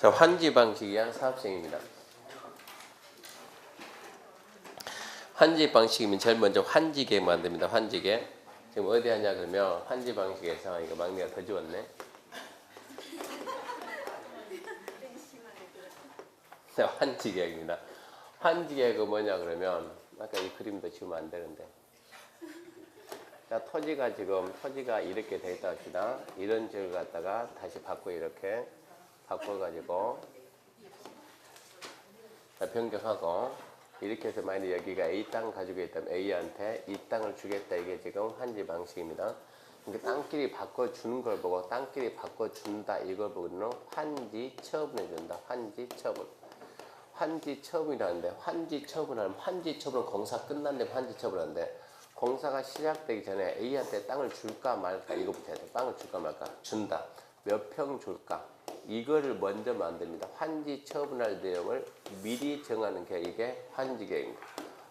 자, 환지 방식에 의한 사업생입니다. 환지 방식이면 제일 먼저 환지계 만듭니다. 환지계. 지금 어디 하냐 그러면 환지 방식에서 이거 막내가 더 지웠네. 자, 환지계입니다. 환지계가 뭐냐 그러면 아까 이 그림도 지우면 안 되는데. 자, 토지가 이렇게 돼 있다 합시다. 이런 지역을 갖다가 다시 바꿔 이렇게 바꿔가지고 변경하고 이렇게 해서 만약 여기가 A 땅 가지고 있다면 A한테 이 땅을 주겠다. 이게 지금 환지 방식입니다. 그러니까 땅끼리 바꿔주는 걸 보고 땅끼리 바꿔준다 이걸 보고는 환지 처분해준다. 환지 처분. 환지 처분이라는데 환지 처분하면 환지 처분은 공사 끝난 다음에 환지 처분하는데 공사가 시작되기 전에 A한테 땅을 줄까 말까 이거부터 해야 돼. 땅을 줄까 말까. 준다. 몇 평 줄까. 이거를 먼저 만듭니다. 환지 처분할 내용을 미리 정하는 게 이게 환지계획입니다.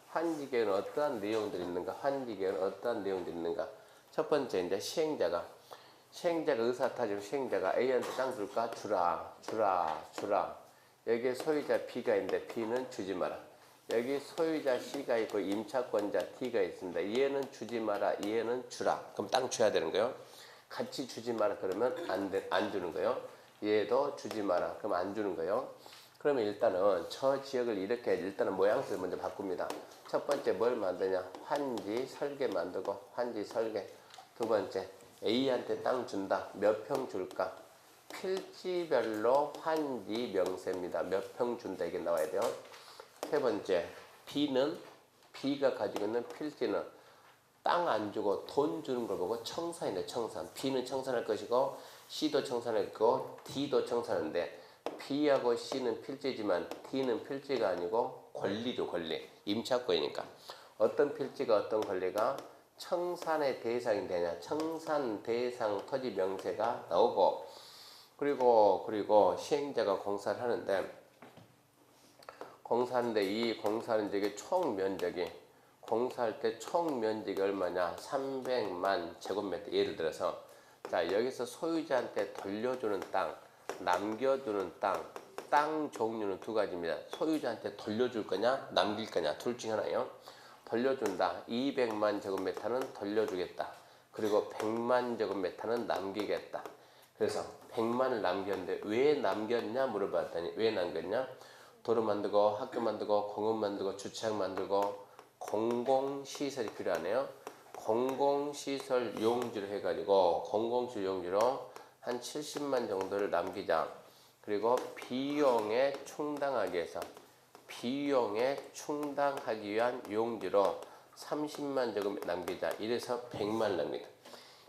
환지계획은 어떠한 내용들이 있는가? 환지계획은 어떠한 내용들이 있는가? 첫 번째 이제 시행자가 의사타지로 시행자가 A한테 땅 줄까? 주라. 여기에 소유자 B가 있는데 B는 주지 마라. 여기 소유자 C가 있고 임차권자 D가 있습니다. 얘는 주지 마라. 얘는 주라. 그럼 땅 줘야 되는 거예요. 같이 주지 마라 그러면 안 주는 거예요. 얘도 주지 마라. 그럼 안 주는 거예요. 그러면 일단은 저 지역을 이렇게 일단은 모양새를 먼저 바꿉니다. 첫 번째 뭘 만드냐? 환지 설계 만들고 환지 설계. 두 번째 A한테 땅 준다. 몇 평 줄까? 필지별로 환지 명세입니다. 몇 평 준다 이게 나와야 돼요. 세 번째 B가 가지고 있는 필지는 땅 안 주고 돈 주는 걸 보고 청산이네. 청산. B는 청산할 것이고 C도 청산할 거고 D도 청산하는데 B하고 C는 필지지만 D는 필지가 아니고 권리죠. 권리. 임차권이니까. 어떤 필지가 어떤 권리가 청산의 대상이 되냐. 청산 대상 토지 명세가 나오고 그리고 시행자가 공사를 하는데 이 공사하는 지역의 총 면적이 공사할 때 총 면적이 얼마냐? 300만 제곱미터. 예를 들어서 자 여기서 소유자한테 돌려주는 땅, 남겨두는 땅 종류는 두 가지입니다. 소유자한테 돌려줄 거냐, 남길 거냐 둘 중 하나예요. 돌려준다. 200만 제곱미터는 돌려주겠다. 그리고 100만 제곱미터는 남기겠다. 그래서 100만을 남겼는데 왜 남겼냐 물어봤더니 왜 남겼냐? 도로 만들고 학교 만들고 공원 만들고 주차장 만들고 공공시설이 필요하네요. 공공시설 용지로 해가지고 공공시설 용지로 한 70만 정도를 남기자. 그리고 비용에 충당하기 위한 용지로 30만 조금 남기자. 이래서 100만 남깁니다.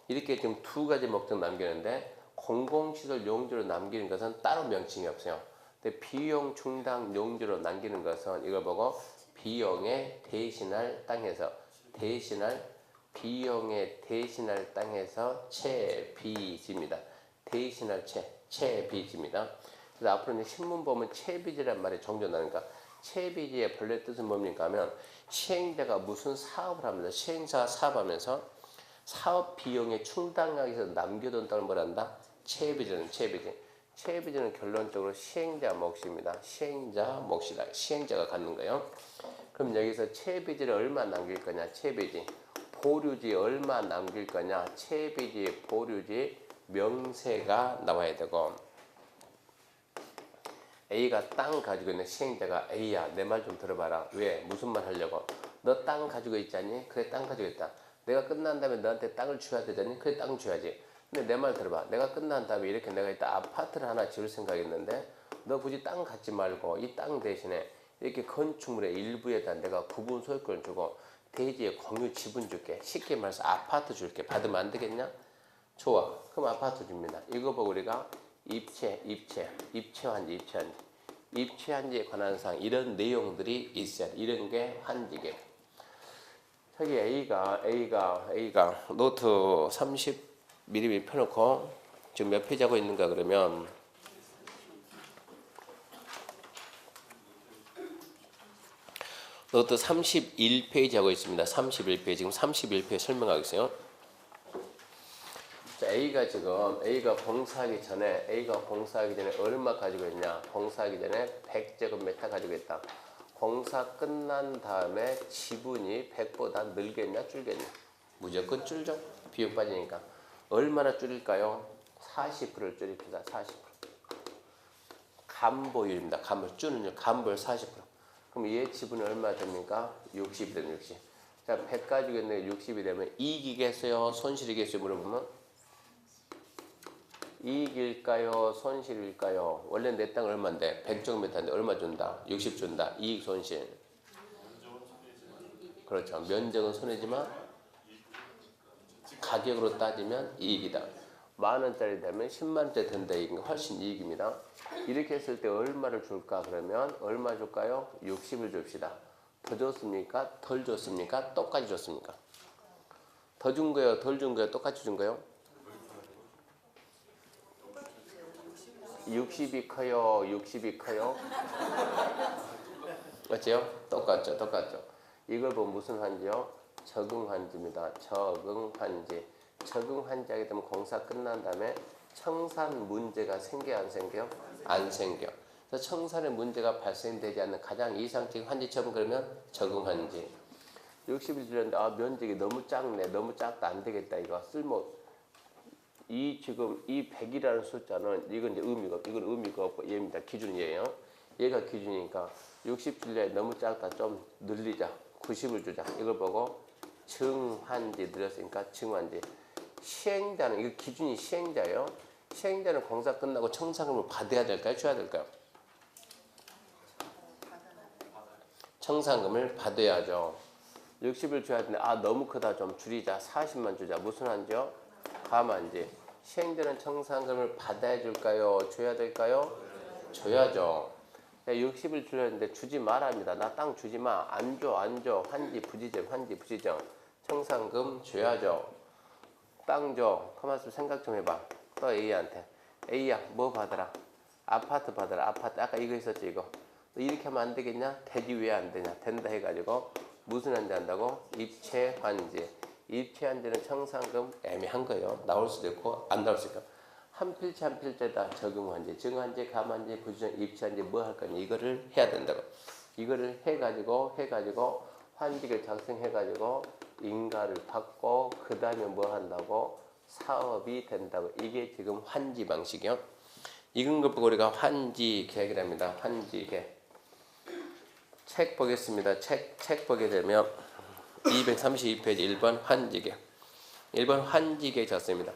이렇게 지금 두 가지 목적 남기는데 공공시설 용지로 남기는 것은 따로 명칭이 없어요. 근데 비용 충당 용지로 남기는 것은 이걸 보고 비용에 대신할 땅에서 채비지입니다. 대신할 채비지입니다. 그래서 앞으로 이제 신문 보면 채비지란 말이 종종 나니까 채비지의 본래 뜻은 뭡니까 하면 시행자가 무슨 사업을 합니다. 시행자가 사업하면서 사업 비용에 충당하기 위해서 남겨둔 땅을 뭐란다? 채비지는 결론적으로 시행자 몫입니다. 시행자 몫이다. 시행자가 갖는 거예요. 그럼 여기서 채비지를 얼마 남길 거냐? 채비지. 보류지 얼마 남길 거냐? 채비지 보류지 명세가 나와야 되고 A가 땅 가지고 있는 시행자가 A야 내 말 좀 들어봐라. 왜? 무슨 말 하려고? 너 땅 가지고 있지 않니? 그래 땅 가지고 있다. 내가 끝난 다음에 너한테 땅을 줘야 되잖니? 그래 땅 줘야지. 근데 내 말 들어봐. 내가 끝난 다음에 이렇게 내가 이따 아파트를 하나 지을 생각이 있는데 너 굳이 땅 갖지 말고 이 땅 대신에 이렇게 건축물의 일부에다 내가 구분 소유권을 주고 대지에 공유 지분 줄게. 쉽게 말해서 아파트 줄게. 받으면 안 되겠냐? 좋아. 그럼 아파트 줍니다. 이거 보고 우리가 입체환지에 관한 사항 이런 내용들이 있어야 돼. 이런 게 환지계. 저기 A가 노트 30mm 펴놓고 지금 몇 페이지 하고 있는가 그러면 노트 31페이지 하고 있습니다. 31페이지 지금 31페이지 설명하고 있어요. 자, A가 봉사하기 전에 얼마 가지고 있냐? 봉사하기 전에 100제곱미터 가지고 있다. 공사 끝난 다음에 지분이 100보다 늘겠냐 줄겠냐? 무조건 줄죠. 비용 빠지니까. 얼마나 줄일까요? 40%를 줄입니다. 40%. 감보율입니다. 감보율 줄는 감보율 40%. 그럼 얘 지분이 얼마 됩니까? 60이 되면 60. 자, 100 가지고 있는데 60이 되면 이익이겠어요? 손실이겠어요? 물어보면 이익일까요? 손실일까요? 원래 내 땅 얼마인데? 100제곱미터인데 얼마 준다? 60 준다. 이익 손실. 그렇죠. 면적은 손해지만 가격으로 따지면 이익이다. 만원짜리 되면 10만원짜리 된다. 이게 훨씬 이익입니다. 이렇게 했을 때 얼마를 줄까? 그러면 얼마 줄까요? 60을 줍시다. 더 줬습니까? 덜 줬습니까? 똑같이 줬습니까? 더 준 거예요? 덜 준 거예요? 똑같이 준 거예요? 60이 커요? 60이 커요? 맞죠? 똑같죠? 똑같죠? 이걸 보면 무슨 환지요? 적응환지입니다. 적응환지. 적응환지 하게 되면 공사 끝난 다음에 청산 문제가 생겨요? 안 생겨요? 안 생겨. 그래서 청산의 문제가 발생되지 않는 가장 이상적인 환지 처분 그러면 적응환지. 60일 줄였는데 면적이 너무 작네. 너무 작다. 안 되겠다. 이거 지금 이 100이라는 숫자는 이건 이제 의미가 없고 얘입니다. 기준이에요. 얘가 기준이니까 60 줄래 너무 작다. 좀 늘리자. 90을 주자. 이걸 보고 증환지 늘렸으니까 증환지. 시행자는 이거 기준이 시행자예요. 시행자는 공사 끝나고 청산금을 받아야 될까요? 줘야 될까요? 청산금을 받아야죠. 60을 줘야 되는데 너무 크다. 좀 줄이자. 40만 주자. 무슨 환지요? 감환지. 시행자는 청산금을 받아야 줄까요? 줘야 될까요? 줘야죠. 60을 주려는데 주지 말랍니다. 나 땅 주지 마. 안 줘. 환지 부지점. 청산금 줘야죠. 땅 줘. 가만히 생각 좀 해봐. 또 A한테. A야, 뭐 받아라? 아파트 받아라. 아파트. 아까 이거 있었지, 이거. 너 이렇게 하면 안 되겠냐? 되지 왜 안 되냐? 된다 해가지고 무슨 환지 한다고? 입체 환지. 입체 환지는 청산금 애매한 거예요. 나올 수도 있고 안 나올 수도 있고. 한 필지 한 필지에다 적응환지, 증환지, 감환지, 부지정, 입체환지 뭐 할 거냐 이거를 해야 된다고. 이거를 해가지고 환지를 작성해가지고 인가를 받고 그 다음에 뭐 한다고? 사업이 된다고. 이게 지금 환지 방식이요. 이건 것 보고 우리가 환지 계획이랍니다. 환지 계획. 책 보겠습니다. 책 보게 되면 232페이지 1번 환지 계획. 1번 환지 계획 작성입니다.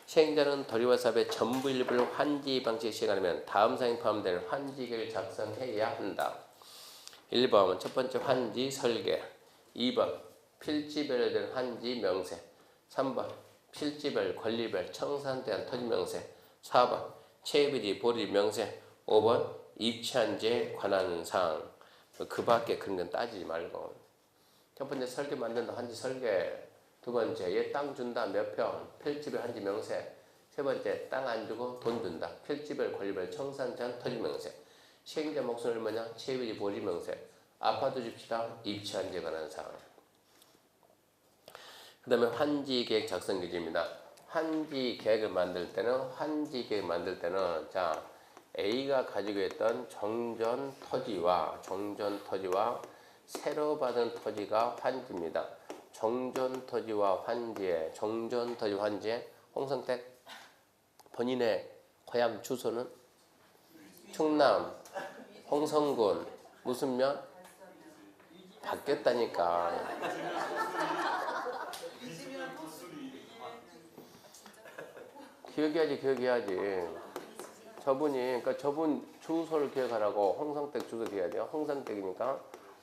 시행자는 도리와 사업의 전부 일부를 환지 방식에 시행하려면 다음 사항이 포함되는 환지 계획을 작성해야 한다. 1번 첫 번째 환지 설계, 2번 필지별에 대한 환지 명세, 3번 필지별 권리별 청산에 대한 토지 명세, 4번 체비지 보리 명세, 5번 입체환지에 관한 사항. 그 밖에 그런 건 따지지 말고. 첫 번째 설계 만든다. 환지 설계. 두 번째 얘 땅 준다. 몇 평. 필지별 환지 명세. 세 번째 땅 안 주고 돈 준다. 필지별 권리별 청산 제한 토지 명세. 시행자 몫은 얼마냐? 체비지 보리 명세. 아파트 줍시다. 입체환지에 관한 사항. 그 다음에 환지 계획 작성 기준입니다. 환지 계획을 만들 때는 자 A가 가지고 있던 정전 토지와 새로 받은 토지가 환지입니다. 정전 토지와 환지에 홍성택 본인의 고향 주소는 충남 홍성군 무슨 면? 바뀌었다니까. 기억해야지. 저분 주소를 기억하라고 홍성택 주소 기억해야 돼요. 홍성택이니까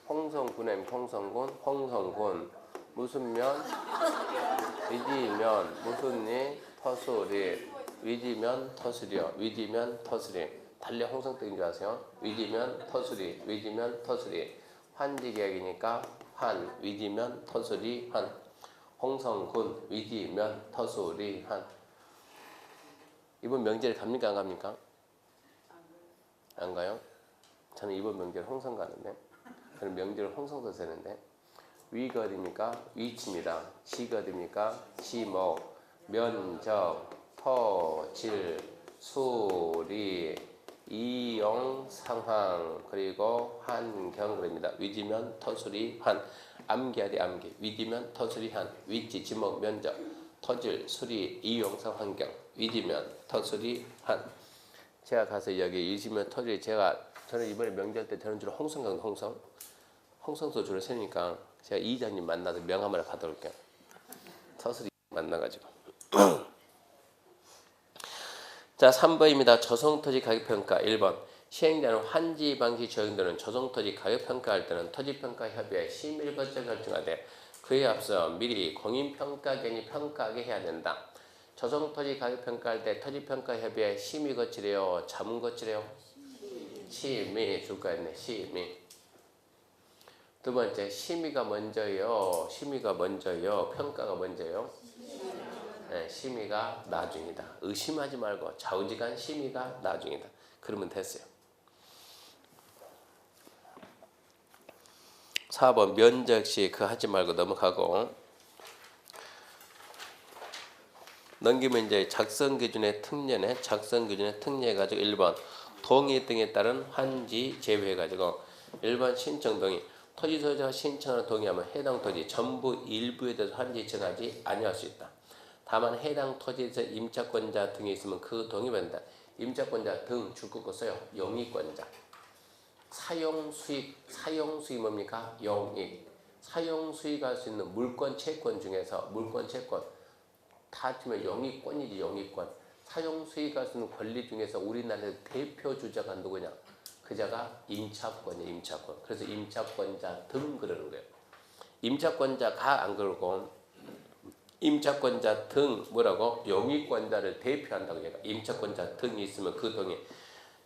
홍성군 무슨 면? 위지면 무슨 터수리 위지면 터수리 달리 홍성택인 줄 아세요? 위지면 터수리 환지 계획이니까 위지면 터수리 홍성군 위지면 터수리 이번 명절에 갑니까 안 갑니까? 안 가요? 저는 이번 명절 홍성 가는데 저는 명절을 홍성서 세는데 위가 어딥니까? 위치입니다. 지가 어딥니까? 지목 면적 터, 질, 수리, 이용, 상황, 그리고 환경 그럽니다. 위지면 터수리, 환. 암기하디 암기. 위지면 터수리, 환. 위치, 지목, 면적, 터질, 수리, 이용, 상황, 환경. 위지면 터수리, 환. 제가 가서 여기 위지면 터질 저는 이번에 명절 때 저는 주로 홍성 가거든요. 홍성도 주로 세니까 제가 이 이장님 만나서 명함을 받아올게요. 터수리 만나가지고. 자, 3번입니다. 저성토지 가격평가 1번. 시행자는 환지 방식 적용되는 저성토지 가격평가할 때는 토지평가협의회 심의일거적 결정하되 그에 앞서 미리 공인평가견이 평가하게 해야 된다. 저성토지 가격평가할 때 토지평가협의회 심의 거치래요? 자문 거치래요? 심의 줄거 있네. 심의. 두 번째, 심의가 먼저요? 심의가 먼저요? 평가가 먼저요? 네, 심의가 나중이다. 의심하지 말고 좌우지간 심의가 나중이다. 그러면 됐어요. 4번 면적시 그 하지 말고 넘어가고 넘기면 이제 작성기준의 특례네. 작성기준의 특례해가지고 1번 동의 등에 따른 환지 제외해가지고 1번 신청 동의 토지 소유자가 신청하는 동의하면 해당 토지 전부 일부에 대해서 환지 정하지 아니할 수 있다. 다만 해당 토지에서 임차권자 등이 있으면 그 동의받는다. 임차권자 등 줄거 거 써요. 영위권자. 사용수익 뭡니까? 영익. 사용수익할 수 있는 물권, 채권 중에서 물권, 채권 다 합치면 영위권이지. 영위권. 사용수익할 수 있는 권리 중에서 우리나라의 대표 주자가 누구냐? 그자가 임차권이에요. 임차권. 그래서 임차권자 등 그러는 거예요. 임차권자가 안 그러고 임차권자 등 뭐라고? 영위권자를 대표한다고 얘기해요. 임차권자 등이 있으면 그 동의.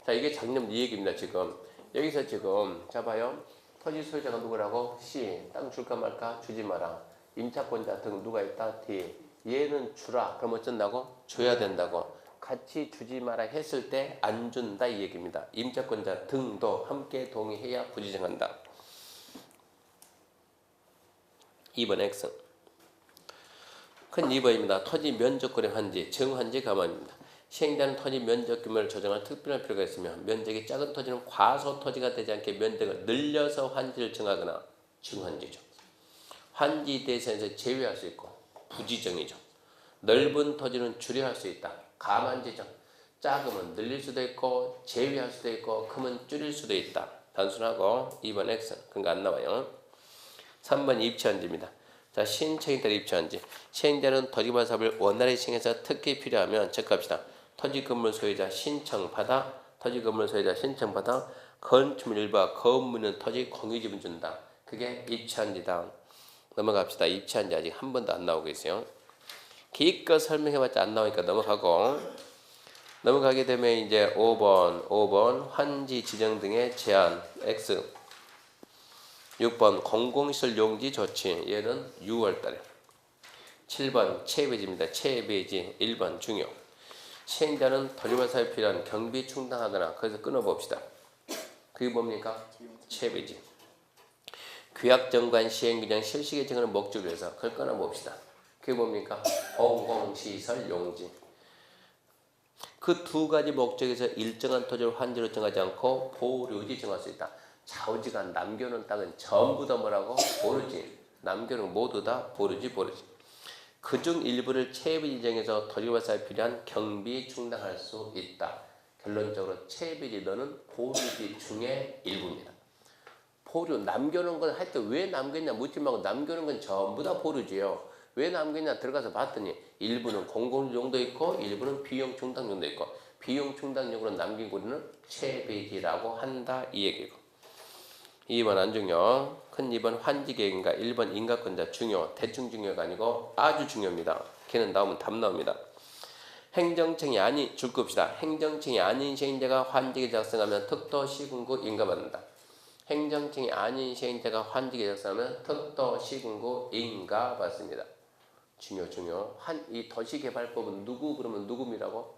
자, 이게 작년 이 얘기입니다. 지금 여기서 지금 자 봐요. 토지 소유자가 누구라고? C. 땅 줄까 말까? 주지 마라. 임차권자 등 누가 있다? D. 얘는 주라. 그럼 어쩐다고? 줘야 된다고. 같이 주지 마라 했을 때 안 준다 이 얘기입니다. 임차권자 등도 함께 동의해야 부지정한다. 2번 X. 큰 2번입니다. 토지 면적권의 환지, 정환지 감안입니다. 시행자는 토지 면적 규모를 조정할 특별한 필요가 있으며 면적이 작은 토지는 과소 토지가 되지 않게 면적을 늘려서 환지를 정하거나 정환지죠. 환지 대상에서 제외할 수 있고 부지정이죠. 넓은 토지는 줄여할 수 있다. 감안지정. 작으면 늘릴 수도 있고 제외할 수도 있고 크면 줄일 수도 있다. 단순하고 2번 X. 그러니까 안 나와요. 3번 입지한지입니다. 자, 신청에 따라 입주한지. 시행자는 토지발 사업을 원활히 시행해서 특히 필요하면 적합시다. 토지건물 소유자 신청받아 건축물 일부와 건물은 토지 공유지분 준다. 그게 입주한지다. 넘어갑시다. 입주한지 아직 한 번도 안 나오고 있어요. 기껏 설명해봤자 안 나오니까 넘어가게 되면 이제 5번 환지 지정 등의 제한 X. 6번 공공시설 용지 조치. 얘는 6월달에. 7번 체배지입니다. 체배지 1번 중요. 시행자는 토지발 사업에 필요한 경비 충당하거나 거기서 끊어봅시다. 그게 뭡니까? 체배지. 규약정관 시행규정 실시에 정하는 목적을 위해서 그걸 끊어봅시다. 그게 뭡니까? 공공시설 용지. 그 두 가지 목적에서 일정한 토지를 환지로 정하지 않고 보류지 정할 수 있다. 좌우지간 남겨놓은 땅은 전부 다 뭐라고? 보류지. 남겨놓은 모두 다 보류지. 그중 일부를 체비지 정해서 토지발 사업에 필요한 경비 충당할 수 있다. 결론적으로 체비지 너는 보류지 중에 일부입니다. 보류 남겨놓은 건 할 때 왜 남겼냐 묻지 말고 남겨놓은 건 전부 다 보류지요. 왜 남겼냐 들어가서 봤더니 일부는 공공용도 있고 일부는 비용 충당용도 있고 비용 충당용으로 남긴 고리는 체비지라고 한다 이 얘기고. 2번 안중요. 큰 2번 환지계획인가 1번 인가권자 중요. 대충 중요가 아니고 아주 중요합니다. 걔는 나오면 답 나옵니다. 행정청이 아닌 줄겁시다. 행정청이 아닌 시행자가 환지계 작성하면 특도 시군구 인가받는다. 행정청이 아닌 시행자가 환지계 작성하면 특도 시군구 인가받습니다. 중요. 이 도시개발법은 누구 그러면 누구미라고?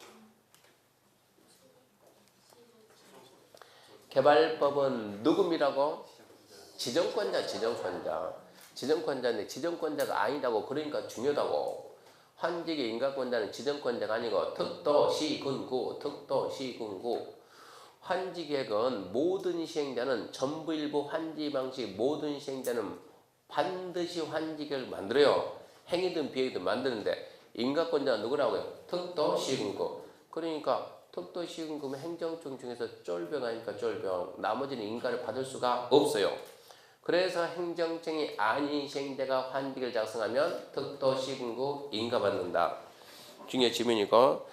개발법은 누구미라고? 지정권자인데 지정권자가 아니다고 그러니까 중요하다고. 환직의 인가권자는 지정권자가 아니고 특도시군구, 특도시군구. 환지계획은 모든 시행자는 전부 일부 환지 방식 모든 시행자는 반드시 환지계획을 만들어요. 행위든 비행이든 만드는데 인가권자는 누구라고요? 특도시군구. 그러니까 특도시군구면 행정청 중에서 쫄병 아니까 쫄병. 나머지는 인가를 받을 수가 없어요. 그래서 행정청이 아닌 시행자가 환지계획을 작성하면 특도시군구 인가받는다. 중요한 지문이고.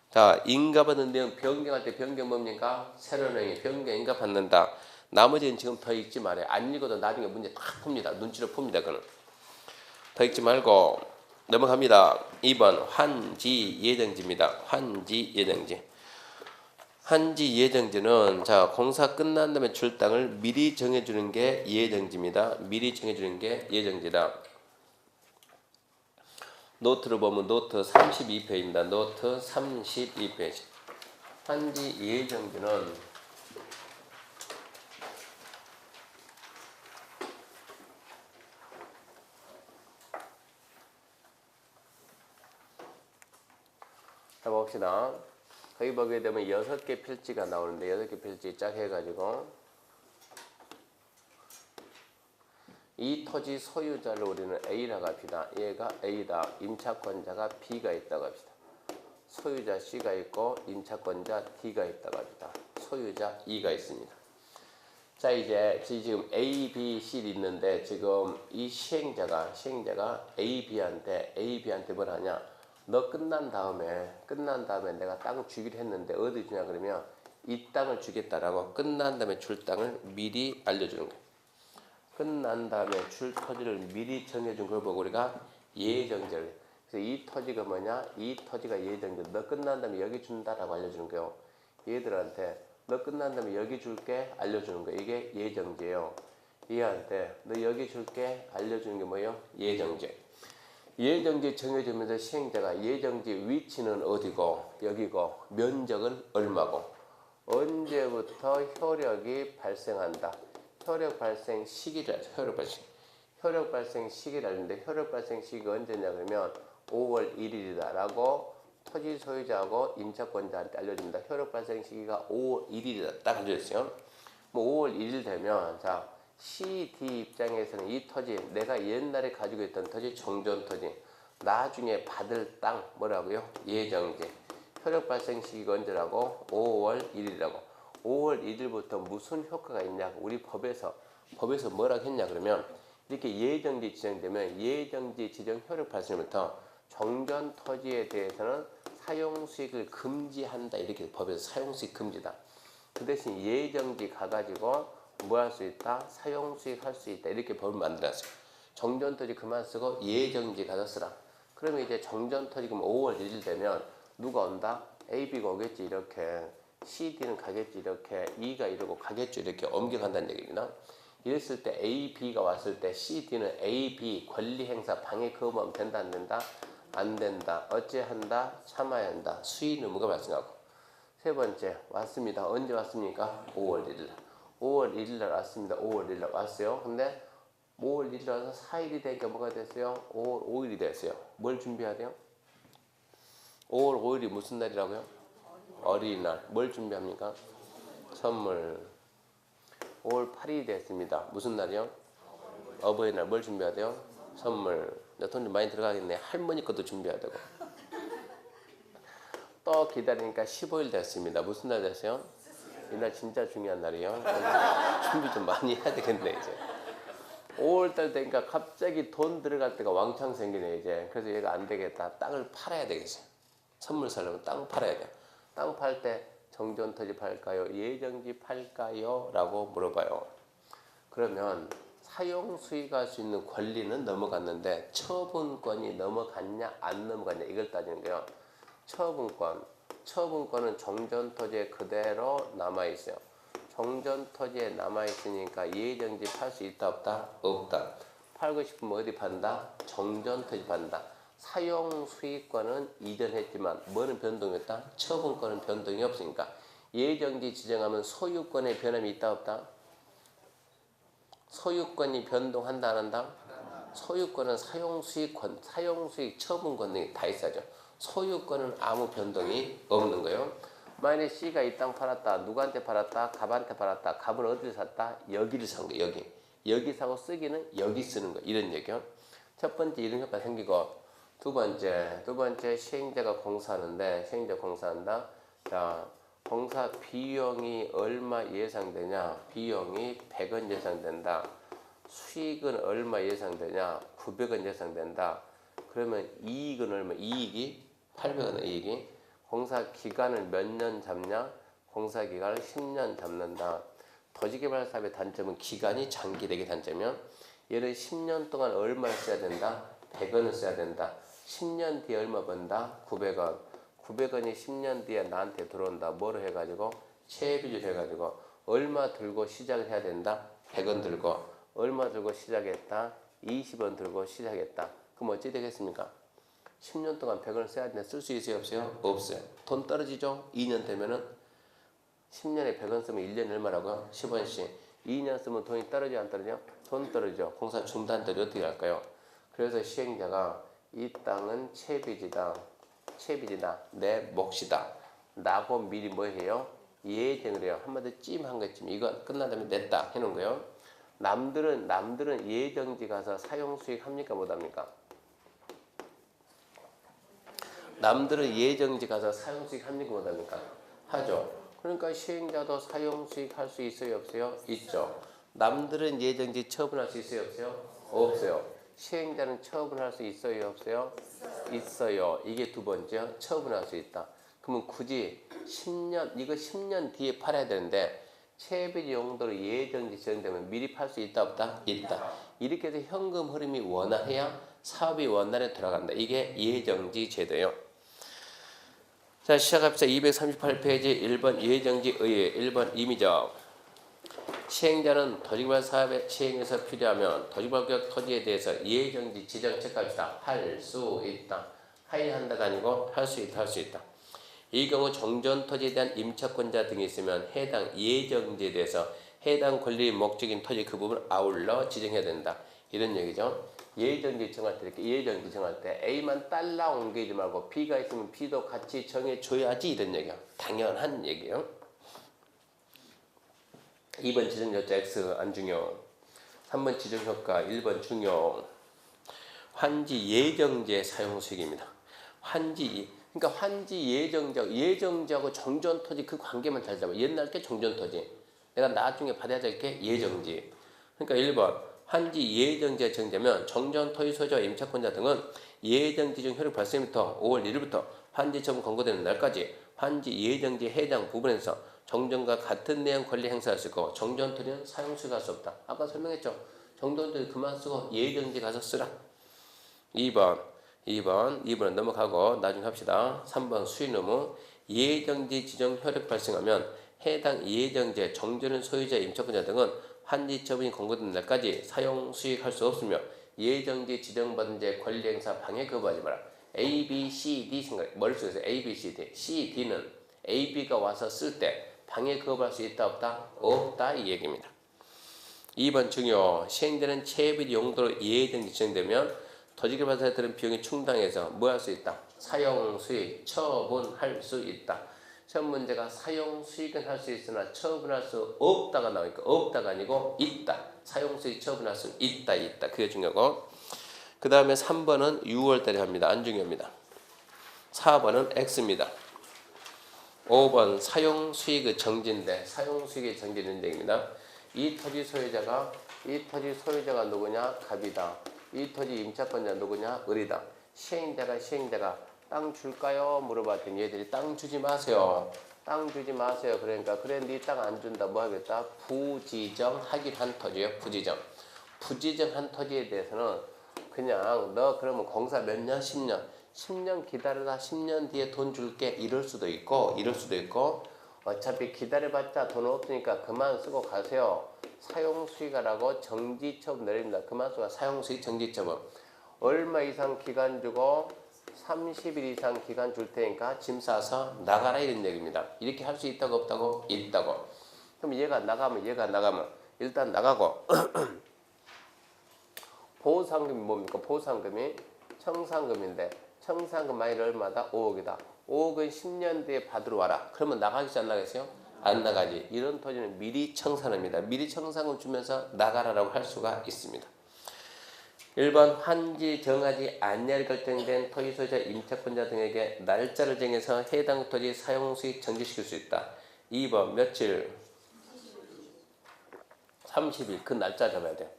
자, 인가받는 내용 변경할 때 변경 뭡니까? 새로운 내용이 변경 인가받는다. 나머지는 지금 더 읽지 말아요. 안 읽어도 나중에 문제 다 풉니다. 눈치로 풉니다. 그는 더 읽지 말고 넘어갑니다. 2번 환지 예정지입니다. 환지 예정지. 환지 예정지는 자 공사 끝난 다음에 줄 땅을 미리 정해주는 게 예정지입니다. 미리 정해주는 게 예정지다. 노트를 보면 노트 32페이지입니다. 노트 32페이지. 환지 예정지는 해봅시다. 거기 보게 되면 6개 필지가 나오는데 6개 필지 쫙 해가지고 이 토지 소유자를 우리는 A라고 합시다. 얘가 A다. 임차권자가 B가 있다고 합시다. 소유자 C가 있고 임차권자 D가 있다고 합니다. 소유자 E가 있습니다. 자 이제 지금 A, B, C 있는데 지금 이 시행자가 A, B한테 뭘 하냐? 너 끝난 다음에 내가 땅 주기로 했는데 어디 주냐 그러면 이 땅을 주겠다라고 끝난 다음에 줄 땅을 미리 알려주는 거예요. 끝난 다음에 줄 토지를 미리 정해준 걸 보고 우리가 예정지를. 그래서 이 토지가 뭐냐? 이 토지가 예정지. 너 끝난 다음에 여기 준다라고 알려주는 거예요. 얘들한테 너 끝난 다음에 여기 줄게 알려주는 거예요. 이게 예정지예요. 얘한테 너 여기 줄게 알려주는 게 뭐예요? 예정지. 예정지 정해주면서 시행자가 예정지 위치는 어디고 여기고 면적은 얼마고 언제부터 효력이 발생한다. 효력 발생 시기를 하죠. 효력 발생 시기를 하는데 효력 발생 시기가 언제냐 그러면 5월 1일이다 라고 토지 소유자하고 임차권자한테 알려줍니다. 효력 발생 시기가 5월 1일이다 딱 알려줬어요. 뭐 5월 1일 되면 자 CD 입장에서는 이 토지 내가 옛날에 가지고 있던 토지 정전 토지 나중에 받을 땅 뭐라고요? 예정지. 효력 발생 시기가 언제라고? 5월 1일이라고. 5월 1일부터 무슨 효과가 있냐? 우리 법에서 뭐라고 했냐 그러면 이렇게 예정지 지정되면 예정지 지정 효력 발생부터 정전 토지에 대해서는 사용 수익을 금지한다. 이렇게 법에서 사용 수익 금지다. 그 대신 예정지 가가지고 뭐 할 수 있다? 사용 수익 할 수 있다. 이렇게 법을 만들었어요. 정전 토지 그만 쓰고 예정지 가서 쓰라. 그러면 이제 정전 토지 그럼 5월 1일 되면 누가 온다? A, B가 오겠지 이렇게. CD는 가겠지 이렇게. E가 이러고 가겠죠 이렇게 옮겨간다는 얘기구나. 이랬을 때 A, B가 왔을 때 CD는 A, B 권리 행사 방해 거부하면 된다 안 된다? 안 된다. 어찌 한다? 참아야 한다. 수익 의무가 발생하고. 세 번째 왔습니다. 언제 왔습니까? 5월 1일. 5월 1일 날 왔습니다. 5월 1일 날 왔어요. 근데 5월 1일 와서 4일이 되니까 뭐가 됐어요? 5월 5일이 됐어야 돼요. 뭘 준비해야 돼요? 5월 5일이 무슨 날이라고요? 어린이날. 뭘 준비합니까? 선물. 5월 8일이 됐습니다. 무슨 날이요? 어버이날. 뭘 준비해야 돼요? 선물. 돈 좀 많이 들어가겠네. 할머니 것도 준비해야 되고. 또 기다리니까 15일 됐습니다. 무슨 날 됐어요? 이날 진짜 중요한 날이에요. 준비 좀 많이 해야 되겠네 이제. 5월달 되니까 갑자기 돈 들어갈 때가 왕창 생기네 이제. 그래서 얘가 안 되겠다. 땅을 팔아야 되겠어요. 선물 살려면 땅 팔아야 돼요. 땅 팔 때 정전토지 팔까요? 예정지 팔까요? 라고 물어봐요. 그러면 사용 수익할 수 있는 권리는 넘어갔는데 처분권이 넘어갔냐 안 넘어갔냐 이걸 따지는 거예요. 처분권은 정전토지에 그대로 남아있어요. 정전토지에 남아있으니까 예정지 팔 수 있다 없다? 없다. 팔고 싶으면 어디 판다? 정전토지 판다. 사용 수익권은 이전했지만 뭐는 변동했다? 처분권은 변동이 없으니까 예정지 지정하면 소유권의 변함이 있다 없다? 소유권이 변동한다 안 한다? 소유권은 사용수익권, 사용수익 처분권 등이 다 있어야죠. 소유권은 아무 변동이 없는 거예요. 만약에 C가 이 땅 팔았다. 누구한테 팔았다? 갑한테 팔았다. 갑은 어디를 샀다? 여기를 산 거예요. 여기. 여기 사고 쓰기는 여기 쓰는 거. 이런 얘기요. 첫 번째 이런 효과 생기고 두 번째 시행자가 공사하는데 시행자 공사한다. 자, 공사 비용이 얼마 예상되냐? 비용이 100원 예상된다. 수익은 얼마 예상되냐? 900원 예상된다. 그러면 이익은 얼마? 이익이 800원 이익이. 공사 기간을 몇 년 잡냐? 공사 기간을 10년 잡는다. 토지개발 사업의 단점은 기간이 장기되게 단점이면 얘를 10년 동안 얼마를 써야 된다? 100원을 써야 된다. 10년 뒤에 얼마 번다? 900원. 900원이 10년 뒤에 나한테 들어온다. 뭐로 해가지고? 체비를 해가지고 얼마 들고 시작을 해야 된다? 100원 들고. 얼마 들고 시작했다? 20원 들고 시작했다. 그럼 어찌 되겠습니까? 10년 동안 100원을 써야 되는데 쓸 수 있어요? 없어요? 없어요. 돈 떨어지죠? 2년 되면은 10년에 100원 쓰면 1년에 얼마라고요? 10원씩. 2년 쓰면 돈이 떨어져 안 떨어져? 돈 떨어져. 공사 중단들이 어떻게 할까요? 그래서 시행자가 이 땅은 채비지다. 내 몫이다. 라고 미리 뭐 해요? 예정을 해요. 한마디로 찜한 거쯤. 이거 끝난 다음에 냈다 해놓은 거예요. 남들은 예정지 가서 사용수익 합니까 못합니까? 남들은 예정지 가서 사용수익 합니까 못합니까? 하죠. 그러니까 시행자도 사용수익 할 수 있어요 없어요? 있죠. 남들은 예정지 처분할 수 있어요 없어요? 없어요. 시행자는 처분할 수 있어요 없어요? 있어요. 이게 두 번째 처분할 수 있다. 그러면 굳이 10년 이거 10년 뒤에 팔아야 되는데 채비 용도로 예정지 지정되면 미리 팔 수 있다 없다? 있다. 이렇게 해서 현금 흐름이 원활해야 사업이 원활에 돌아간다. 이게 예정지 제도예요. 자, 시작합시다. 238페이지 1번 예정지 의의 1번 임의적. 시행자는 토지개발 사업의 시행에서 필요하면 토지개발 토지에 대해서 예정지 지정 체크합시다. 할 수 있다. 하야 한다가 아니고 할 수 있다. 할 수 있다. 이 경우 종전 토지에 대한 임차권자 등이 있으면 해당 예정지에 대해서 해당 권리 목적인 토지 그 부분을 아울러 지정해야 된다. 이런 얘기죠. 예정지 정할 때 이렇게 예정지 정할 때 A만 딸라 옮기지 말고 B가 있으면 B도 같이 정해줘야지 이런 얘기야. 당연한 얘기예요. 2번 지정요자 X 안 중요. 3번 지정효과 1번 중요. 환지 예정지의 사용수익입니다. 그러니까 환지 예정지하고 정전토지 그 관계만 잘 잡아. 옛날 게 정전토지. 내가 나중에 받아야 될 게 예정지. 그러니까 1번 환지 예정지에 정되면 정전토지 소유자 임차권자 등은 예정지 중 효력 발생부터 5월 1일부터 환지 처분 권고되는 날까지 환지 예정지 해당 부분에서 정전과 같은 내용 권리 행사할 수 있고 정전토지는 사용수익할 수 없다. 아까 설명했죠. 정전토지 그만 쓰고 예정지 가서 쓰라. 2번은 넘어가고 나중에 합시다. 3번 수익 의무. 예정지 지정 효력 발생하면 해당 예정지의 정전은 소유자 임차권자 등은 환지 처분이 권고된 날까지 사용 수익할 수 없으며 예정지 지정받은 자의 권리 행사 방해 거부하지 마라. A, B, C, D 생각 머릿속에서 A, B, C, D. C, D는 A, B가 와서 쓸 때 방해 거부할 수 있다 없다? 없다 이 얘기입니다. 2번 중요. 시행되는 채비 용도로 예정지 지정되면 토지개발사에 들은 비용이 충당해서 뭐 할 수 있다? 사용 수익 처분할 수 있다. 시험 문제가 사용 수익은 할 수 있으나 처분할 수 없다가 나오니까 없다가 아니고 있다. 사용 수익 처분할 수 있다. 그게 중요하고. 그 다음에 3번은 6월달에 합니다. 안 중요합니다. 4번은 X입니다. 5번 사용 수익의 정지인데 사용 수익의 정지는 얘기입니다. 이 토지 소유자가 누구냐? 갑이다. 이 토지 임차권자 누구냐? 을이다. 시행자가 땅 줄까요? 물어봤더니 얘들이 땅 주지 마세요. 땅 주지 마세요. 그러니까 그래 네 땅 안 준다. 뭐 하겠다? 부지정하기로 한 토지예요. 부지정한 토지에 대해서는 그냥 너 그러면 공사 몇 년? 10년 기다려라. 10년 뒤에 돈 줄게. 이럴 수도 있고 어차피 기다려봤자 돈 없으니까 그만 쓰고 가세요. 사용수익하라고 정지처분 내립니다. 그만 쓰고 사용수익 정지처분. 얼마 이상 기간 주고 30일 이상 기간 줄 테니까 짐 싸서 나가라 이런 얘기입니다. 이렇게 할 수 있다고 없다고? 있다고. 그럼 얘가 나가면 일단 나가고 보상금이 뭡니까? 보상금이 청산금인데 청산금 마이너스 얼마다? 5억이다. 5억은 10년 뒤에 받으러 와라. 그러면 나가겠지 안 나가겠어요? 안 나가지. 이런 토지는 미리 청산합니다. 미리 청산금 주면서 나가라라고 할 수가 있습니다. 1번 환지 정하지 않냐를 결정된 토지 소유자 임차권자 등에게 날짜를 정해서 해당 토지 사용 수익 정지시킬 수 있다. 2번 며칠? 30일. 그 날짜 잡아야 돼.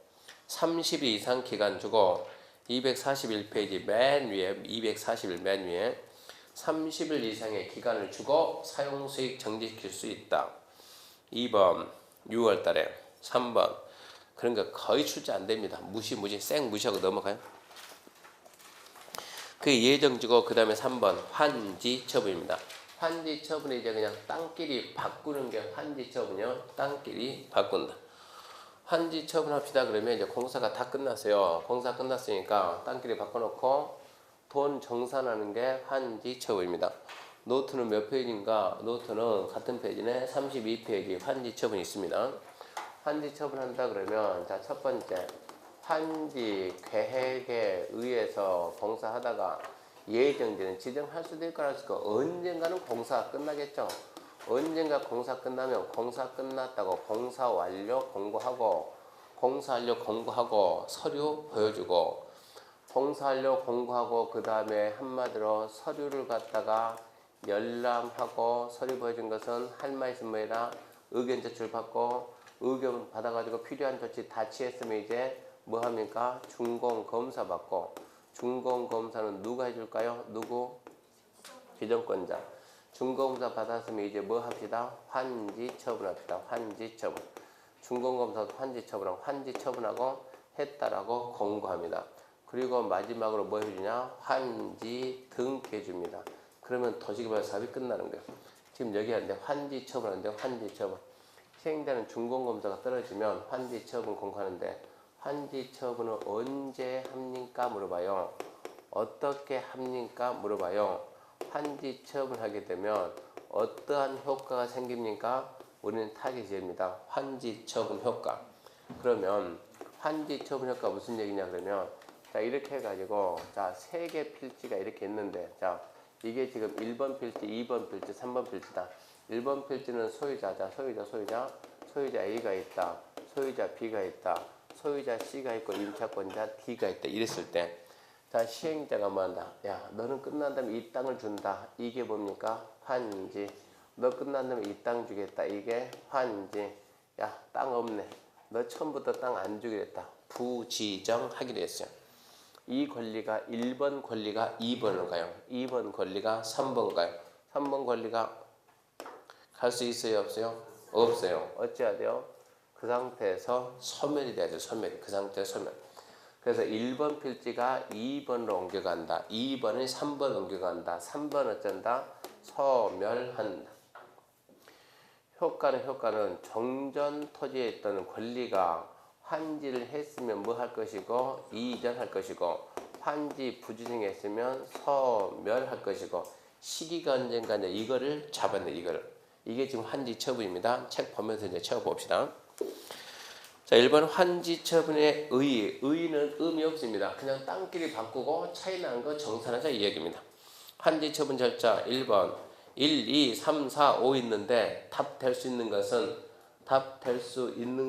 30일 이상 기간 주고 241페이지 맨 위에 241 맨 위에 30일 이상의 기간을 주고 사용 수익 정지시킬 수 있다. 2번 6월 달에 3번 그러니까 거의 출제 안 됩니다. 무시 쌩 무시하고 넘어가요. 그 예정지고 그 다음에 3번 환지 처분입니다. 환지 처분은 이제 그냥 땅끼리 바꾸는 게 환지 처분이요. 땅끼리 바꾼다. 환지 처분합시다 그러면 이제 공사가 다 끝났어요. 공사 끝났으니까 땅끼리 바꿔놓고 돈 정산하는 게 환지 처분입니다. 노트는 몇 페이지인가? 노트는 같은 페이지네 32페이지 환지 처분이 있습니다. 환지 처분한다 그러면 자 첫 번째 환지 계획에 의해서 공사하다가 예정지는 지정할 수도 있고 할 수도 있고 언젠가는 공사가 끝나겠죠. 언젠가 공사 끝나면 공사 끝났다고 공사 완료 공고하고 공사 완료 공고하고 서류 보여주고 공사 완료 공고하고 그 다음에 한마디로 서류를 갖다가 열람하고 서류 보여준 것은 할 말 있으면 뭐해라 의견 제출 받고 의견 받아가지고 필요한 조치 다 취했으면 이제 뭐 합니까? 준공검사 받고 준공검사는 누가 해줄까요? 누구? 지정권자. 준공검사 받았으면 이제 뭐 합시다? 환지 처분합시다. 환지 처분. 준공검사도 환지 처분하고 환지 처분하고 했다라고 공고합니다. 그리고 마지막으로 뭐 해주냐? 환지 등기해줍니다. 그러면 도시개발 사업이 끝나는 거예요. 지금 여기 하는데 환지 처분하는데 환지 처분. 시행자는 준공검사가 떨어지면 환지 처분 공고하는데 환지 처분은 언제 합니까? 물어봐요. 어떻게 합니까? 물어봐요. 환지 처분하게 되면 어떠한 효과가 생깁니까? 우리는 타깃입니다. 환지 처분 효과. 그러면 환지 처분 효과 무슨 얘기냐 그러면 자 이렇게 해가지고 자 3개 필지가 이렇게 있는데 자 이게 지금 1번 필지, 2번 필지, 3번 필지다. 1번 필지는 소유자자, 소유자 A가 있다, 소유자 B가 있다, 소유자 C가 있고 임차권자 D가 있다. 이랬을 때 자 시행자가 뭐 한다? 야 너는 끝난 다음에 이 땅을 준다. 이게 뭡니까? 환지. 너 끝난 다음에 이 땅 주겠다. 이게 환지. 야 땅 없네. 너 처음부터 땅 안 주기로 했다. 부지정하기로 했어요. 이 권리가 1번 권리가 2번으로 가요. 2번 권리가 3번 가요. 3번 권리가 갈 수 있어요? 없어요? 없어요. 어찌해야 돼요? 그 상태에서 소멸이 돼야죠. 소멸. 그 상태에서 소멸. 그래서 1번 필지가 2번으로 옮겨간다. 2번이 3번 옮겨간다. 3번 어쩐다? 소멸한다. 효과는 정전 토지에 있던 권리가 환지를 했으면 뭐 할 것이고 이전할 것이고 환지 부지정했으면 소멸할 것이고 시기가 언젠가 이거를 잡았네. 이게 지금 환지 처분입니다. 책 보면서 이제 채워봅시다. 자, 1번 환지 처분의 의의는 의미 없습니다. 그냥 땅끼리 바꾸고 차이 난 거 정산하자 이 얘기입니다. 환지 처분 절차 1번 1, 2, 3, 4, 5 있는데 답 될 수 있는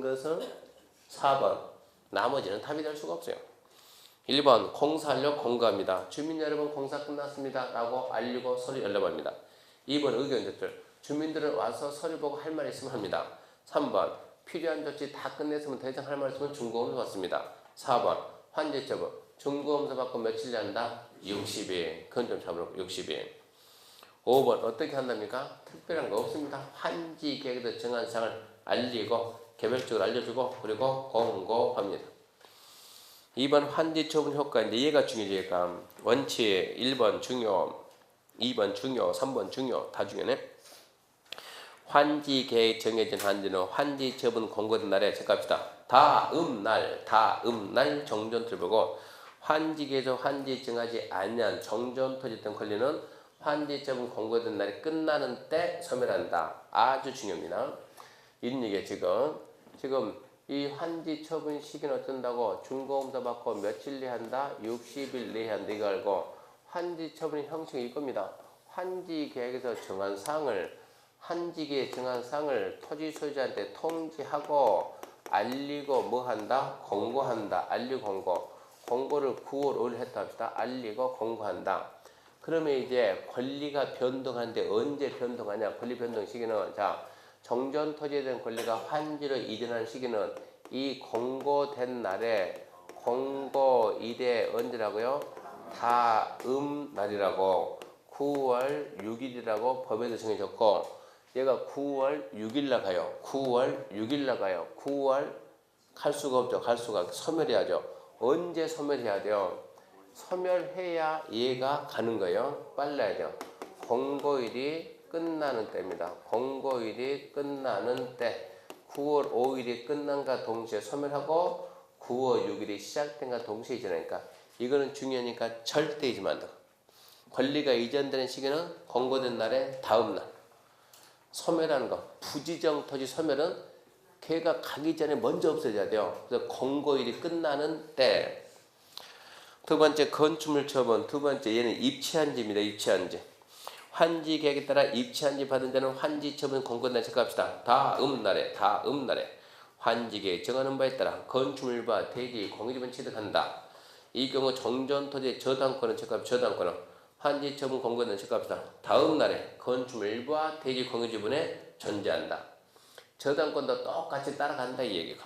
것은 4번. 나머지는 답이 될 수가 없어요. 1번 공사하려 공고합니다. 주민 여러분 공사 끝났습니다. 라고 알리고 서류 열려봅니다. 2번 의견 제출. 주민들은 와서 서류 보고 할 말 있으면 합니다. 3번 필요한 조치 다 끝냈으면 더 이상 할 말 있으면 준공검사 받습니다. 4번 환지 처분. 준공검사 받고 며칠 한다? 60일. 그건 좀 잡으라고 60일. 5번 어떻게 한답니까? 특별한 거 없습니다. 환지 계획에서 정한 사항을 알리고 개별적으로 알려주고 그리고 공고합니다. 2번 환지 처분 효과인데 얘가 중요해요. 얘가 원칙 1번 중요, 2번 중요, 3번 중요 다 중요네. 환지 계획 정해진 환지는 환지 처분 공고된 날에 체크합시다. 다음 날 정전토지 보고 환지 계획에서 환지 정하지 않은 정전토지 등 권리는 환지 처분 공고된 날이 끝나는 때 소멸한다. 아주 중요합니다. 이런 얘기에 지금 이 환지 처분 시기는 어쩐다고? 준공사 받고 며칠 내에 한다? 60일 내에 한다. 이거 알고 환지 처분의 형식이 이겁니다. 환지 계획에서 정한 사항을 환지기에 정한 사항을 토지 소유자한테 통지하고 알리고 뭐 한다? 공고한다. 알리고 공고. 공고를 9월 5일 했다 합시다. 알리고 공고한다. 그러면 이제 권리가 변동하는데 언제 변동하냐? 권리 변동 시기는 자 정전 토지에 대한 권리가 환지로 이전하는 시기는 이 공고된 날에 공고일에 언제라고요? 다음 날이라고 9월 6일이라고 법에서 정해졌고 얘가 9월 6일 나가요. 9월 6일 나가요. 9월 갈 수가 없죠. 갈 수가 소멸해야죠. 언제 소멸해야 돼요? 소멸해야 얘가 가는 거예요. 빨라야죠. 공고일이 끝나는 때입니다. 공고일이 끝나는 때 9월 5일이 끝난과 동시에 소멸하고 9월 6일이 시작된과 동시에 지나니까 이거는 중요하니까 절대 잊으면 안 돼. 권리가 이전되는 시기는 공고된 날의 다음 날. 소멸하는 거. 부지정 토지 소멸은 걔가 가기 전에 먼저 없어져야 돼요. 그래서 공고일이 끝나는 때. 두 번째 건축물 처분. 두 번째 얘는 입치한지입니다. 입치한지. 환지 계획에 따라 입치한지 받은 자는 환지 처분 공고된 체크합시다. 다음 날에 환지 계획 정하는 바에 따라 건축물과 대지 공유지분 취득한다. 이 경우 정전 토지 저당권은 체크합시다. 저당권은 환지 처분 공고된 체크합시다. 다음 날에 건축물과 대지 공유지분에 존재한다. 저당권도 똑같이 따라간다 이 얘기가.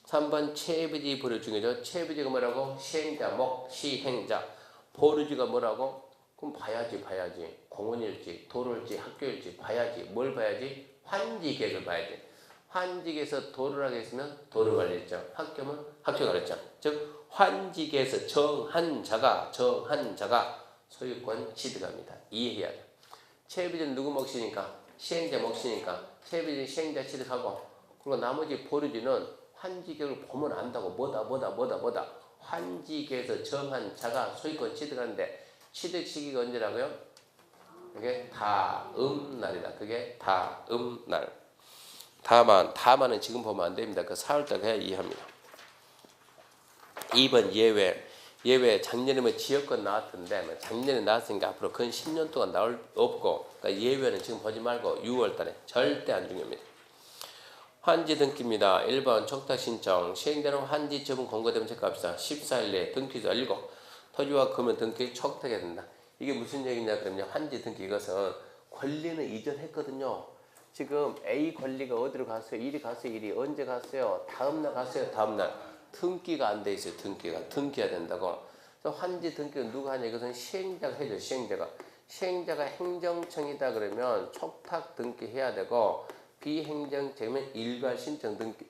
3번 체부지 보류 중이죠. 체부지가 뭐라고? 시행자, 목, 시행자. 보류지가 뭐라고? 그럼 봐야지. 공원일지, 도로일지, 학교일지 봐야지. 뭘 봐야지? 환지 계획을 봐야지. 환지계에서 도로를 하게 했으면 도로관리했죠. 학교면 학교관리했죠. 즉 환지계에서 정한 자가 소유권 취득합니다. 이해해야 돼. 체부지는 누구 몫이니까? 시행자 몫이니까 체부지 시행자 취득하고 그리고 나머지 보류지는 환지계획을 보면 안다고 뭐다 환지계에서 정한 자가 소유권 취득하는데 취득 시기가 언제라고요? 그게 다음 날이다. 그게 다음 날. 다만은 지금 보면 안 됩니다. 그 4월달 해야 이해합니다. 2번 예외 작년에 지역권 나왔던데 작년에 나왔으니까 앞으로 근 10년 동안 나올 없고 그러니까 예외는 지금 보지 말고 6월달에 절대 안 중요합니다. 환지 등기입니다. 1번 척탁 신청 시행되는 환지 처분 공고되면 체크합시다. 14일 내에 등기소 알리고 토지와 금은 등기 척탁해야 된다. 이게 무슨 얘기냐 그러면 환지 등기 이것은 권리는 이전했거든요. 지금 A 권리가 어디로 갔어요? 일이 갔어요. 일이 언제 갔어요? 다음날 갔어요. 다음날 등기가 안 돼 있어요. 등기해야 된다고. 그래서 환지 등기는 누가 하냐? 이것은 시행자가 해줘. 시행자가 행정청이다 그러면 촉탁 등기해야 되고 비행정청이면 일괄 신청 등기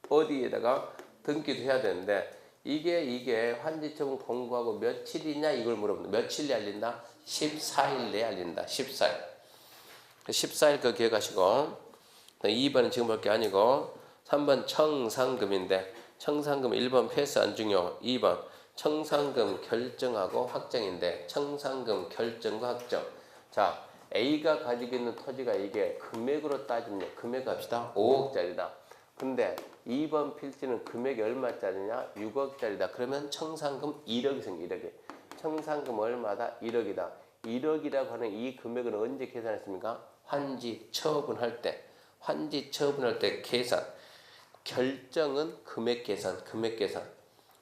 어디에다가 등기도 해야 되는데 이게 환지 처분 공고하고 며칠이냐 이걸 물어봅니다. 며칠 내에 알린다? 14일 내에 알린다. 14일 그 기억하시고 2번은 지금 볼 게 아니고 3번 청산금인데 청산금 1번 패스 안 중요. 2번 청산금 결정하고 확정인데 청산금 결정과 확정. 자 A가 가지고 있는 토지가 이게 금액으로 따지면 금액 합시다. 5억짜리다. 근데 2번 필지는 금액이 얼마짜리냐? 6억짜리다. 그러면 청산금 1억이 생겨. 1억이. 청산금 얼마다? 1억이다. 1억이라고 하는 이 금액은 언제 계산했습니까? 환지 처분할 때 계산. 결정은 금액 계산.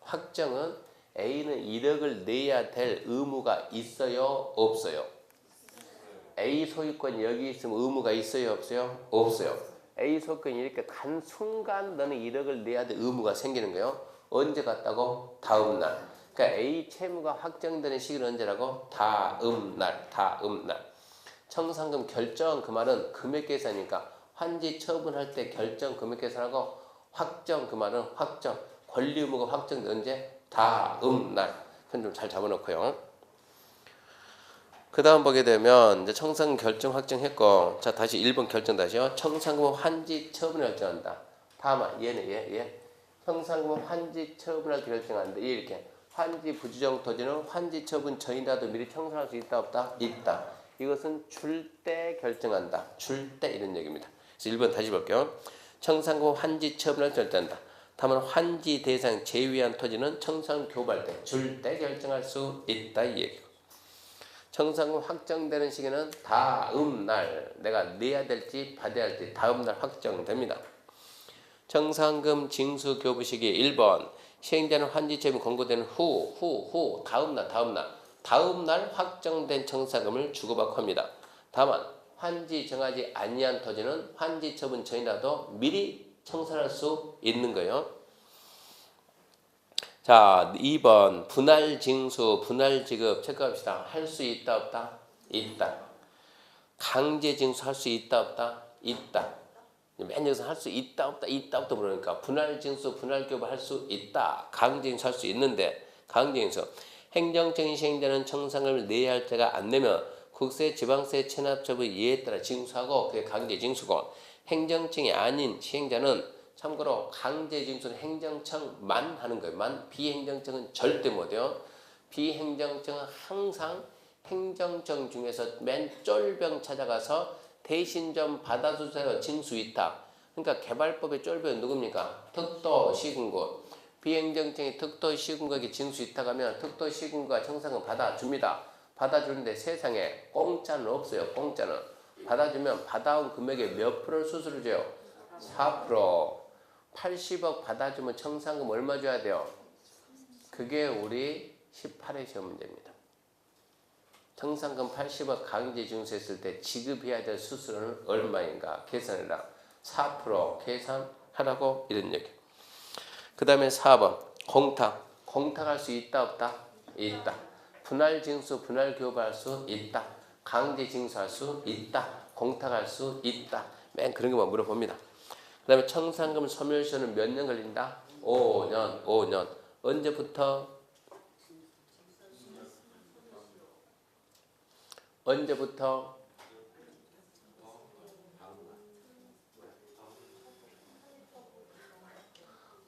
확정은 A는 1억을 내야 될 의무가 있어요? 없어요? A 소유권이 여기 있으면 의무가 있어요? 없어요? 없어요. A 소유권이 이렇게 간 순간 너는 1억을 내야 될 의무가 생기는 거예요. 언제 갔다고? 다음 날. 그러니까 A 채무가 확정되는 시기는 언제라고? 다음 날. 청산금 결정 그 말은 금액 계산이니까 환지 처분할 때 결정 금액 계산하고 확정 그 말은 확정 권리 의무가 확정된 언제? 다음 날. 그건 좀 잘 잡아놓고요. 그 다음 보게 되면 이제 청산금 결정 확정했고 자 다시 1번 결정 다시요. 청산금은 환지 처분을 결정한다. 다만 얘는 청산금은 환지 처분을 결정하는데 이렇게 환지 부지정 토지는 환지 처분 전이라도 미리 청산할 수 있다 없다? 있다. 이것은 줄 때 결정한다. 줄 때 이런 얘기입니다. 그래서 1번 다시 볼게요. 청산금 환지 처분을 결정한다. 다만 환지 대상 제외한 토지는 청산 교부할 때 줄 때 결정할 수 있다 이 얘기고. 청산금 확정되는 시기는 다음 날 내가 내야 될지 받아야 할지 다음 날 확정됩니다. 청산금 징수 교부 시기 1번 시행자는 환지 처분이 권고되는 후 다음 날 확정된 청산금을 주고받고 합니다. 다만 환지 정하지 아니한 토지는 환지 처분 전이라도 미리 청산할 수 있는 거예요. 자, 2번 분할 징수, 분할 지급 체크합시다. 할 수 있다 없다? 있다. 강제 징수 할 수 있다 없다? 있다. 맨 여기서 할 수 있다 없다 물으니까 분할 징수, 분할 교부 할 수 있다. 강제 징수 할 수 있는데 강제 징수 행정적인 시행자는 청산금을 내야 할 때가 안 내면 국세, 지방세, 체납처분 예에 따라 징수하고 그게 강제 징수고 행정청이 아닌 시행자는 참고로 강제 징수는 행정청만 하는 거예요. 비행정청은 절대 못해요. 비행정청은 항상 행정청 중에서 맨 쫄병 찾아가서 대신 좀 받아주세요. 징수 위탁. 그러니까 개발법의 쫄병은 누굽니까? 특도시군구. 비행정청이 특도시군구에게 징수 위탁하면 특도시군구가 청산금 받아줍니다. 받아주는데 세상에 공짜는 없어요. 공짜는. 받아주면 받아온 금액의 몇 프로를 수수료 줘요? 4%. 80억 받아주면 청산금 얼마 줘야 돼요? 그게 우리 18회 시험 문제입니다. 청산금 80억 강제 징수했을 때 지급해야 될 수수료는 얼마인가 계산해라. 4% 계산하라고 이런 얘기. 그 다음에 4번 공탁할 수 있다 없다? 있다. 분할 징수, 분할 교부할 수 있다. 강제 징수할 수 있다. 공탁할 수 있다. 맨 그런 것만 물어봅니다. 그 다음에 청산금 소멸시효는 몇 년 걸린다? 5년. 언제부터?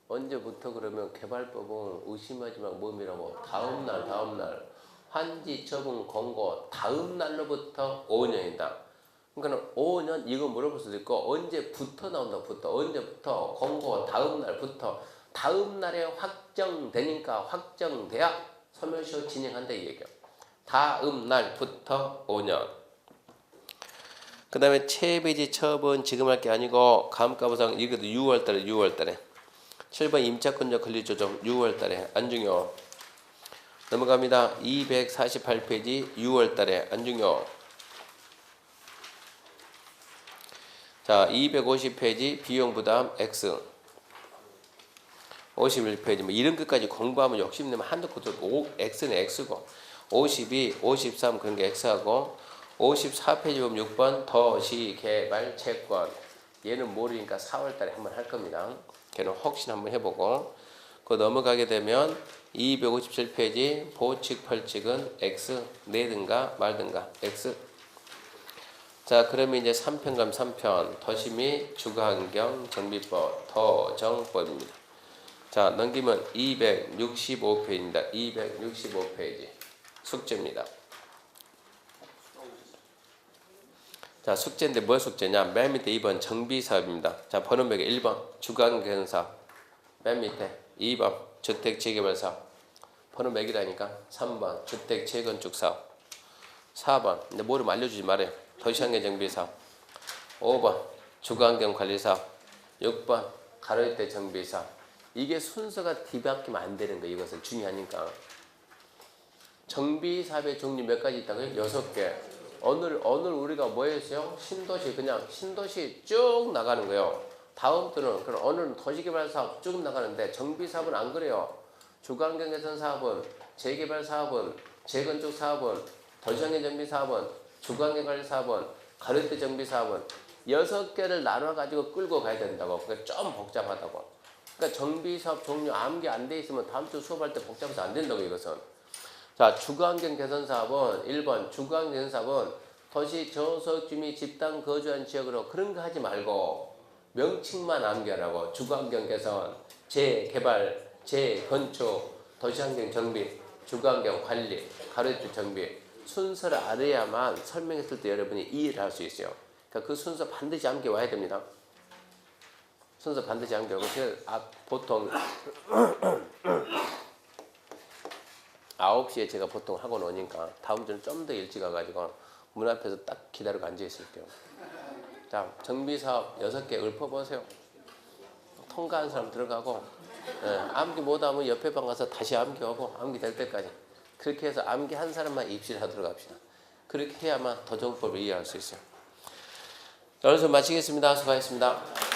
언제부터 그러면 개발법은 의심하지 말고 뭐미라고 다음날 환지 처분 권고 다음 날로부터 5년이다. 그러니까 5년 이거 물어볼 수도 있고 언제부터 나온다부터 언제부터 권고 다음 날부터 다음 날에 확정되니까 확정돼야 소멸시효 진행한다 이 얘기야. 다음 날부터 5년. 그 다음에 체배지 처분 지금 할 게 아니고 감가부상 이것도 6월달에 7번 임차권자 권리조정 6월달에 안중요. 넘어갑니다. 248페이지 6월달에 안중요. 자, 250페이지 비용부담 X 51페이지 뭐 이런 것까지 공부하면 욕심내면 한두 것도 X는 X고 52, 53 그런 게 X하고 54페이지 보면 6번 도시개발 채권 얘는 모르니까 4월달에 한번 할 겁니다. 걔는 혹시나 한번 해보고 그 넘어가게 되면 257페이지 보칙 펄칙은 X 내든가 말든가 X. 자, 그러면 이제 3편 3편 도시 및 주거환경 정비법 도정법입니다. 자, 넘기면 265페이지입니다. 265페이지 숙제입니다. 자, 숙제인데 뭐 숙제냐? 맨 밑에 2번 정비사업입니다. 자, 번호 몇개 1번 주거환경사업 맨 밑에 2번 주택재개발사업 번호 몇이라니까 3번 주택재건축사업 4번 근데 뭐를 알려주지 말아요. 도시환경정비사업 5번 주거환경관리사업 6번 가로일대 정비사업. 이게 순서가 뒤바뀌면 안 되는 거예요. 이것은 중요하니까. 정비사업의 종류 몇 가지 있다고요? 6개. 오늘 우리가 뭐 했어요? 신도시 그냥 신도시 쭉 나가는 거예요. 다음 주는 그럼 오늘은 도시개발사업 쭉 나가는데 정비사업은 안 그래요. 주거환경개선사업은 재개발사업은 재건축사업은 도시환경정비사업은 주거환경관리사업은 가로일대 정비사업은 6개를 나눠가지고 끌고 가야 된다고. 그러니까 좀 복잡하다고. 그러니까 정비사업 종류 암기 안 돼 있으면 다음 주 수업할 때 복잡해서 안 된다고 이것은. 자, 주거환경 개선사업은 1번 주거환경 개선사업은 도시 저소득주민 집단 거주한 지역으로 그런 거 하지 말고 명칭만 암기하라고. 주거환경 개선, 재개발, 재건축, 도시환경 정비, 주거환경 관리, 가로일대 정비 순서를 알아야만 설명했을 때 여러분이 이해를 할 수 있어요. 그러니까 그 순서 반드시 암기 와야 됩니다. 순서 반드시 암기하고 보통 9시에 제가 보통 학원 오니까 다음 주는 좀 더 일찍 와가지고 문 앞에서 딱 기다리고 앉아 있을게요. 자, 정비사업 6개 읊어보세요. 통과한 사람 들어가고, 암기 못하면 옆에 방 가서 다시 암기하고 암기 될 때까지 그렇게 해서 암기 한 사람만 입시를 하도록 합시다. 그렇게 해야만 도정법을 이해할 수 있어요. 자, 오늘 수업 마치겠습니다. 수고하셨습니다.